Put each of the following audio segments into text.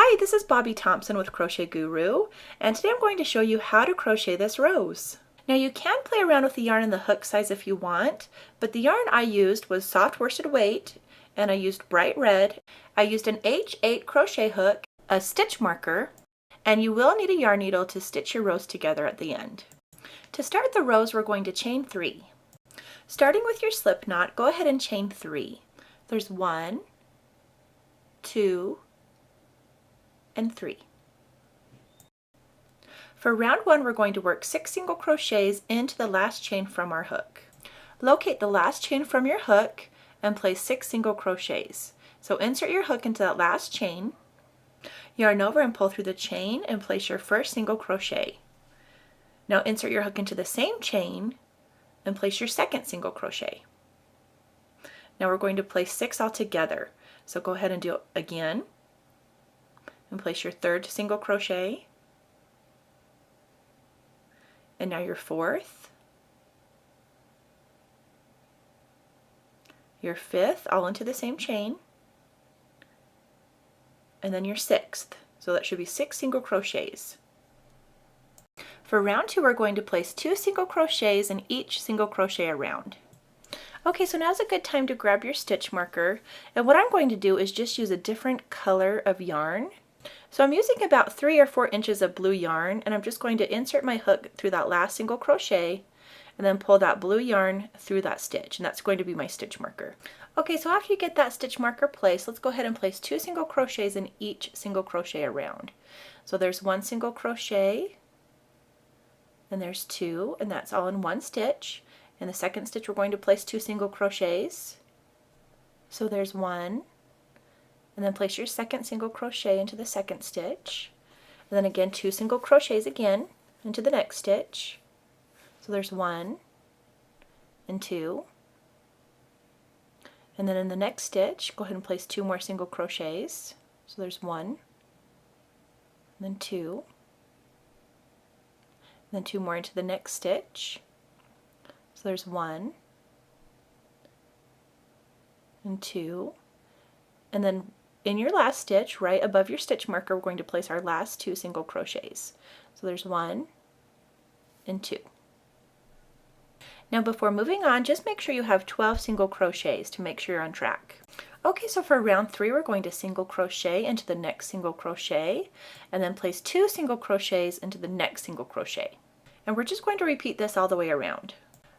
Hi, this is Bobbie Thompson with Crochet Guru, and today I'm going to show you how to crochet this rose. Now you can play around with the yarn and the hook size if you want, but the yarn I used was soft worsted weight, and I used bright red. I used an H8 crochet hook, a stitch marker, and you will need a yarn needle to stitch your rose together at the end. To start the rose, we're going to chain 3. Starting with your slip knot, go ahead and chain 3. There's 1, 2, and 3. For round 1, we're going to work 6 single crochets into the last chain from our hook. Locate the last chain from your hook and place 6 single crochets. So insert your hook into that last chain, yarn over and pull through the chain and place your first single crochet. Now insert your hook into the same chain and place your second single crochet. Now we're going to place 6 all together. So go ahead and do it again and place your third single crochet, and now your fourth, your fifth, all into the same chain, and then your sixth. So that should be 6 single crochets. For round 2, we're going to place 2 single crochets in each single crochet around. Okay, so now's a good time to grab your stitch marker, and what I'm going to do is just use a different color of yarn. So I'm using about 3 or 4 inches of blue yarn, and I'm just going to insert my hook through that last single crochet and then pull that blue yarn through that stitch, and that's going to be my stitch marker. Okay, so after you get that stitch marker placed, let's go ahead and place 2 single crochets in each single crochet around. So there's 1 single crochet, and there's 2, and that's all in 1 stitch. In the second stitch, we're going to place 2 single crochets. So there's 1, and then place your second single crochet into the second stitch, and then again 2 single crochets again into the next stitch. So there's 1 and 2, and then in the next stitch go ahead and place 2 more single crochets. So there's 1 and then 2, and then 2 more into the next stitch. So there's 1 and 2, and then in your last stitch, right above your stitch marker, we're going to place our last 2 single crochets. So there's 1 and 2. Now before moving on, just make sure you have 12 single crochets to make sure you're on track. Okay, so for round 3, we're going to single crochet into the next single crochet, and then place 2 single crochets into the next single crochet. And we're just going to repeat this all the way around.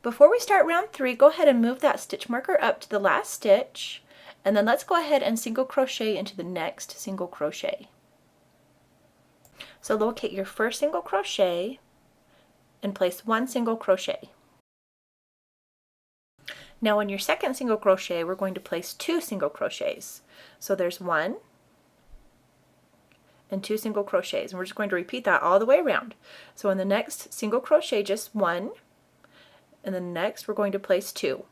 Before we start round 3, go ahead and move that stitch marker up to the last stitch, and then let's go ahead and single crochet into the next single crochet. So locate your first single crochet and place 1 single crochet. Now in your second single crochet, we're going to place 2 single crochets. So there's 1 and 2 single crochets, and we're just going to repeat that all the way around. So in the next single crochet, just 1, and then next we're going to place 2.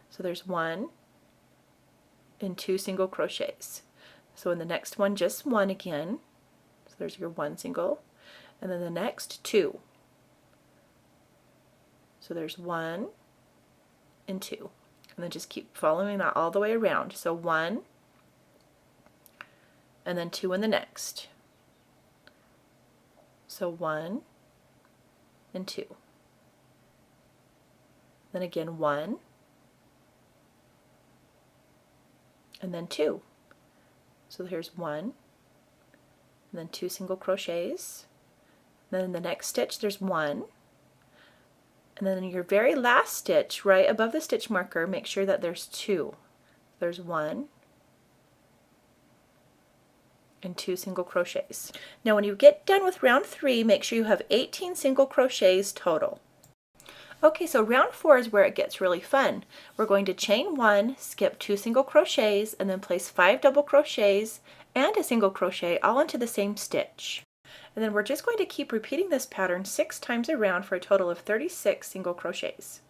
So there's 1 and 2 single crochets. So in the next one, just 1 again. So there's your 1 single, and then the next 2. So there's 1 and 2, and then just keep following that all the way around. So 1 and then 2 in the next. So 1 and 2. Then again 1 and then 2. So here's 1 and then 2 single crochets. Then in the next stitch there's 1, and then in your very last stitch right above the stitch marker, make sure that there's 2. There's 1 and 2 single crochets. Now when you get done with round 3, make sure you have 18 single crochets total. Okay, so round 4 is where it gets really fun. We're going to chain 1, skip 2 single crochets, and then place 5 double crochets and a single crochet all into the same stitch. And then we're just going to keep repeating this pattern 6 times around for a total of 36 single crochets.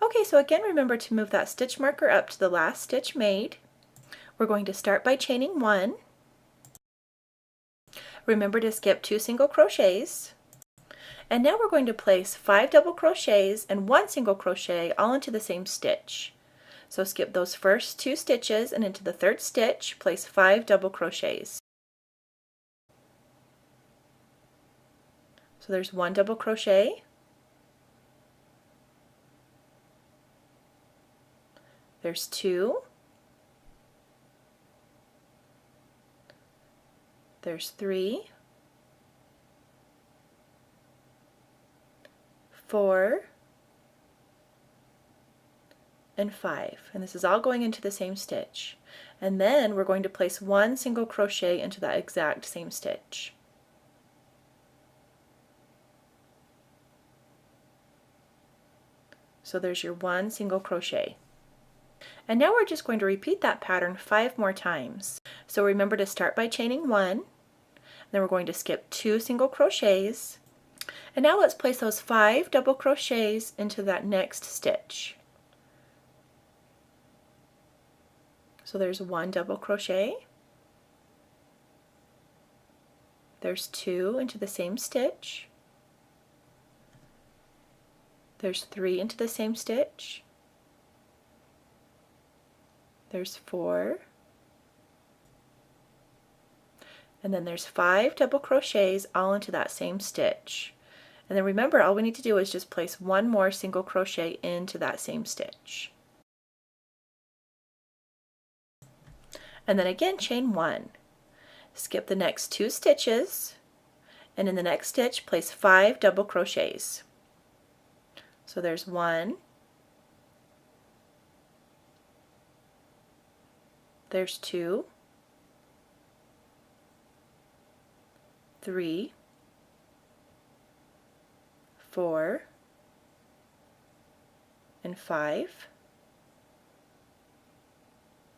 Okay, so again, remember to move that stitch marker up to the last stitch made. We're going to start by chaining 1. Remember to skip 2 single crochets. And now we're going to place 5 double crochets and 1 single crochet all into the same stitch. So skip those first 2 stitches and into the third stitch, place 5 double crochets. So there's one double crochet, there's two, there's three, 4, and 5, and this is all going into the same stitch. And then we're going to place one single crochet into that exact same stitch. So there's your one single crochet. And now we're just going to repeat that pattern 5 more times. So remember to start by chaining 1, then we're going to skip 2 single crochets, and now let's place those 5 double crochets into that next stitch. So there's 1 double crochet, there's 2 into the same stitch, there's 3 into the same stitch, there's 4, and then there's 5 double crochets all into that same stitch. And then remember, all we need to do is just place one more single crochet into that same stitch. And then again chain 1. Skip the next 2 stitches, and in the next stitch place 5 double crochets. So there's 1, there's 2, 3, 4, and 5,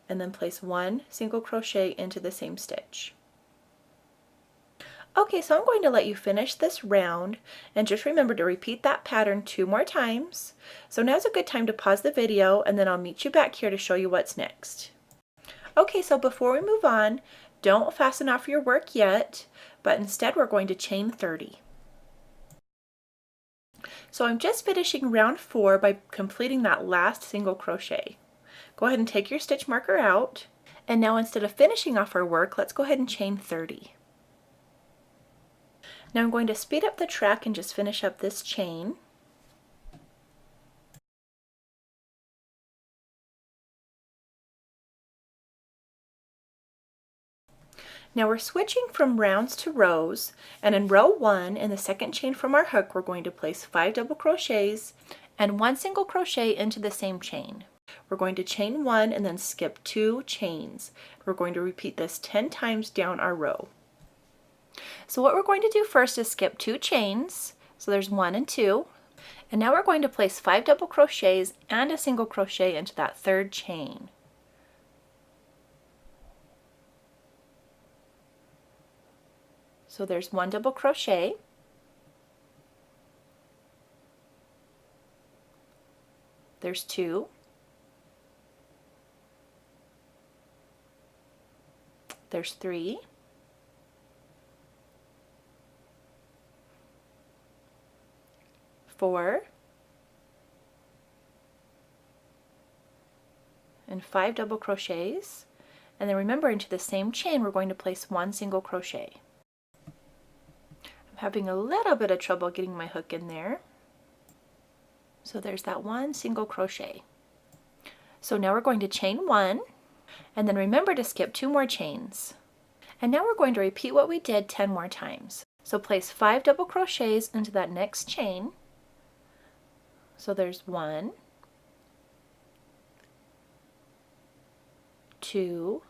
and then place 1 single crochet into the same stitch. Okay, so I'm going to let you finish this round, and just remember to repeat that pattern 2 more times. So now's a good time to pause the video, and then I'll meet you back here to show you what's next. Okay, so before we move on, don't fasten off your work yet, but instead we're going to chain 30. So I'm just finishing round 4 by completing that last single crochet. Go ahead and take your stitch marker out, and now instead of finishing off our work, let's go ahead and chain 30. Now I'm going to speed up the track and just finish up this chain. Now we're switching from rounds to rows, and in row 1 in the second chain from our hook we're going to place 5 double crochets and 1 single crochet into the same chain. We're going to chain 1 and then skip 2 chains. We're going to repeat this 10 times down our row. So what we're going to do first is skip 2 chains, so there's 1 and 2, and now we're going to place 5 double crochets and a single crochet into that third chain. So there's 1 double crochet, there's 2, there's 3, four, and 5 double crochets, and then remember into the same chain we're going to place 1 single crochet. I'm having a little bit of trouble getting my hook in there. So there's that 1 single crochet. So now we're going to chain 1, and then remember to skip 2 more chains. And now we're going to repeat what we did 10 more times. So place 5 double crochets into that next chain. So there's 1, 2,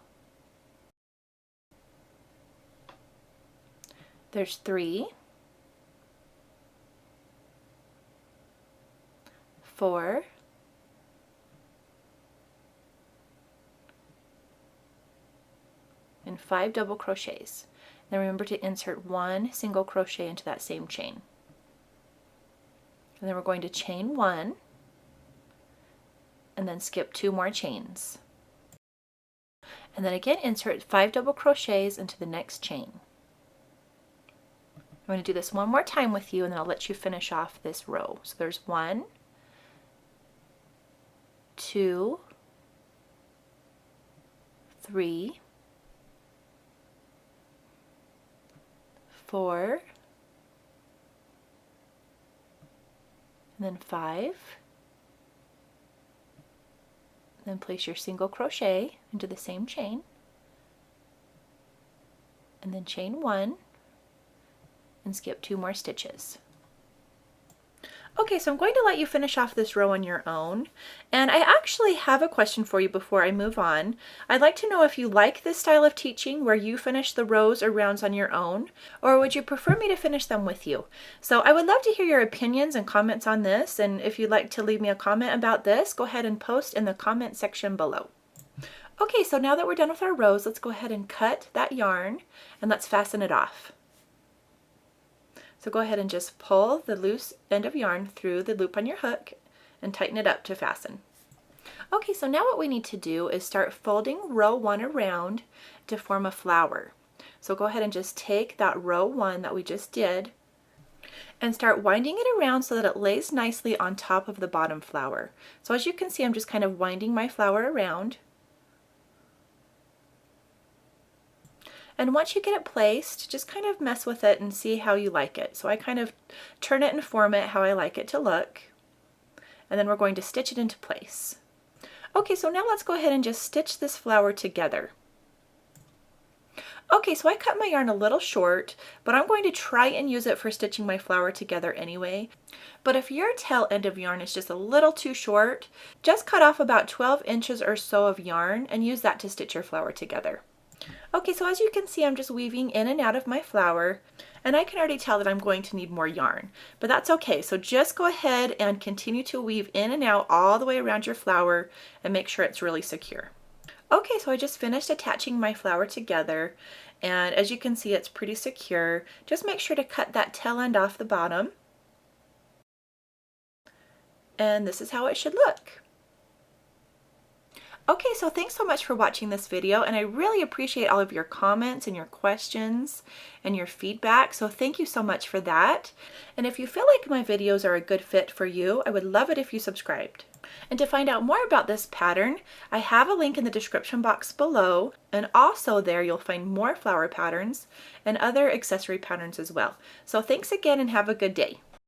there's 3, 4, and 5 double crochets. Then remember to insert 1 single crochet into that same chain. And then we're going to chain 1 and then skip 2 more chains. And then again insert 5 double crochets into the next chain. I'm going to do this one more time with you, and then I'll let you finish off this row. So there's 1, 2, 3, 4, and then 5, then place your single crochet into the same chain, and then chain 1 and skip 2 more stitches. Okay, so I'm going to let you finish off this row on your own, and I actually have a question for you before I move on. I'd like to know if you like this style of teaching where you finish the rows or rounds on your own, or would you prefer me to finish them with you? So I would love to hear your opinions and comments on this, and if you'd like to leave me a comment about this, go ahead and post in the comment section below. Okay, so now that we're done with our rows, let's go ahead and cut that yarn and let's fasten it off. So go ahead and just pull the loose end of yarn through the loop on your hook and tighten it up to fasten. Okay, so now what we need to do is start folding row 1 around to form a flower. So go ahead and just take that row 1 that we just did and start winding it around so that it lays nicely on top of the bottom flower. So as you can see, I'm just kind of winding my flower around. And once you get it placed, just kind of mess with it and see how you like it. So I kind of turn it and form it how I like it to look. And then we're going to stitch it into place. Okay, so now let's go ahead and just stitch this flower together. Okay, so I cut my yarn a little short, but I'm going to try and use it for stitching my flower together anyway. But if your tail end of yarn is just a little too short, just cut off about 12 inches or so of yarn and use that to stitch your flower together. Okay, so as you can see, I'm just weaving in and out of my flower, and I can already tell that I'm going to need more yarn, but that's okay. So just go ahead and continue to weave in and out all the way around your flower and make sure it's really secure. Okay, so I just finished attaching my flower together, and as you can see, it's pretty secure. Just make sure to cut that tail end off the bottom, and this is how it should look. Okay, so thanks so much for watching this video, and I really appreciate all of your comments and your questions and your feedback, so thank you so much for that. And if you feel like my videos are a good fit for you, I would love it if you subscribed. And to find out more about this pattern, I have a link in the description box below, and also there you'll find more flower patterns and other accessory patterns as well. So thanks again and have a good day.